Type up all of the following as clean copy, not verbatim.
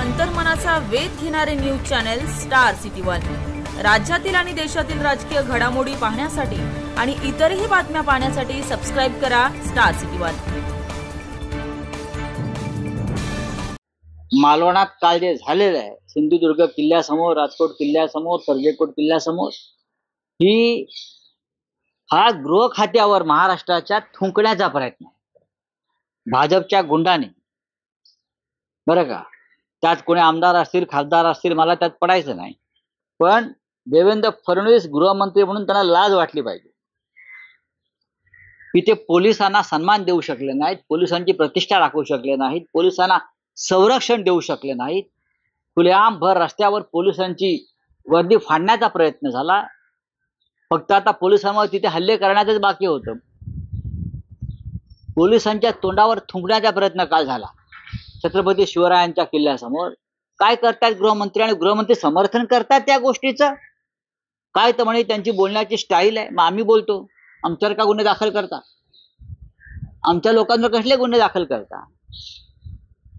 अंतर्मनाचा वेध घेणारे news channel star city one. राज्यातील आणि देशातील राजकीय घडामोडी पाहण्यासाठी आणि इतरही बातम्या पाहण्यासाठी सबस्क्राइब करा स्टार सिटी वन। मालवणात काल जे झालेलं आहे, सिंधुदुर्ग किल्ल्यासमोर, राजकोट किल्ल्यासमोर, सर्जेकोट किल्ल्यासमोर, हा गृह खात्यावर महाराष्ट्राच्या थुंकण्याचा प्रयत्न आहे भाजपच्या गुंडाने। बरं का, त्यात कोणी आमदार असतील, खासदार असतील, मला त्यात पडायचं नाही, पण देवेंद्र फडणवीस गृहमंत्री म्हणून त्यांना लाज वाटली पाहिजे की ते पोलिसांना सन्मान देऊ शकले नाहीत, पोलिसांची प्रतिष्ठा राखू शकले नाहीत, पोलिसांना संरक्षण देऊ शकले नाहीत। खुलेआम भर रस्त्यावर पोलिसांची वर्दी फाडण्याचा प्रयत्न झाला। फक्त आता पोलिसांवर तिथे हल्ले करण्याचंच बाकी होतं। पोलिसांच्या तोंडावर थुंकण्याचा प्रयत्न काल झाला छत्रपती शिवरायांच्या किल्ल्यासमोर। काय करतात गृहमंत्री, आणि गृहमंत्री समर्थन करतात त्या गोष्टीचं? काय तर म्हणे त्यांची बोलण्याची स्टाईल आहे। मग आम्ही बोलतो, आमच्यावर का गुन्हे दाखल करता? आमच्या लोकांवर कसले गुन्हे दाखल करता?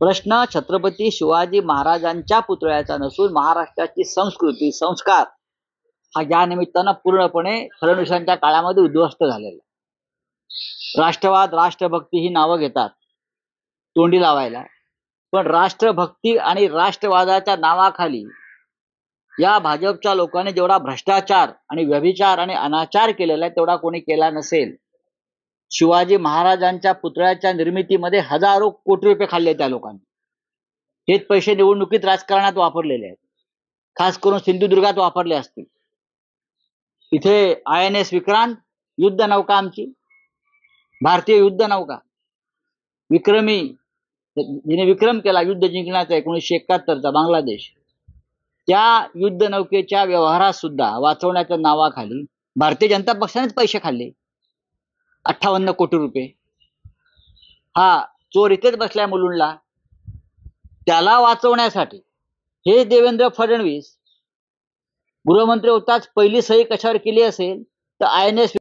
प्रश्न छत्रपती शिवाजी महाराजांच्या पुतळ्याचा नसून महाराष्ट्राची संस्कृती, संस्कार हा या निमित्तानं पूर्णपणे फडणवीसांच्या काळामध्ये उद्ध्वस्त झालेला। राष्ट्रवाद, राष्ट्रभक्ती ही नावं घेतात तोंडी लावायला, पण राष्ट्रभक्ती आणि राष्ट्रवादाच्या नावाखाली या भाजपच्या लोकांनी जेवढा भ्रष्टाचार आणि व्यभिचार आणि अनाचार केलेला आहे तेवढा कोणी केला नसेल। शिवाजी महाराजांच्या पुतळ्याच्या निर्मितीमध्ये हजारो कोटी रुपये खाल्ले त्या लोकांनी। हेच पैसे निवडणुकीत राजकारणात वापरलेले आहेत, खास करून सिंधुदुर्गात वापरले असतील। इथे INS विक्रांत युद्ध नौका, आमची भारतीय युद्ध नौका, विक्रमी, जिने विक्रम केला युद्ध जिंकण्याचा 1971चा बांगलादेश, त्या युद्ध नौकेच्या व्यवहारात सुद्धा वाचवण्याच्या नावाखाली भारतीय जनता पक्षानेच पैसे खाल्ले, 58 कोटी रुपये। हा चोर इथेच बसलाय मुलुंडला, त्याला वाचवण्यासाठी हे देवेंद्र फडणवीस गृहमंत्री होताच पहिली सही कशावर केली असेल तर INS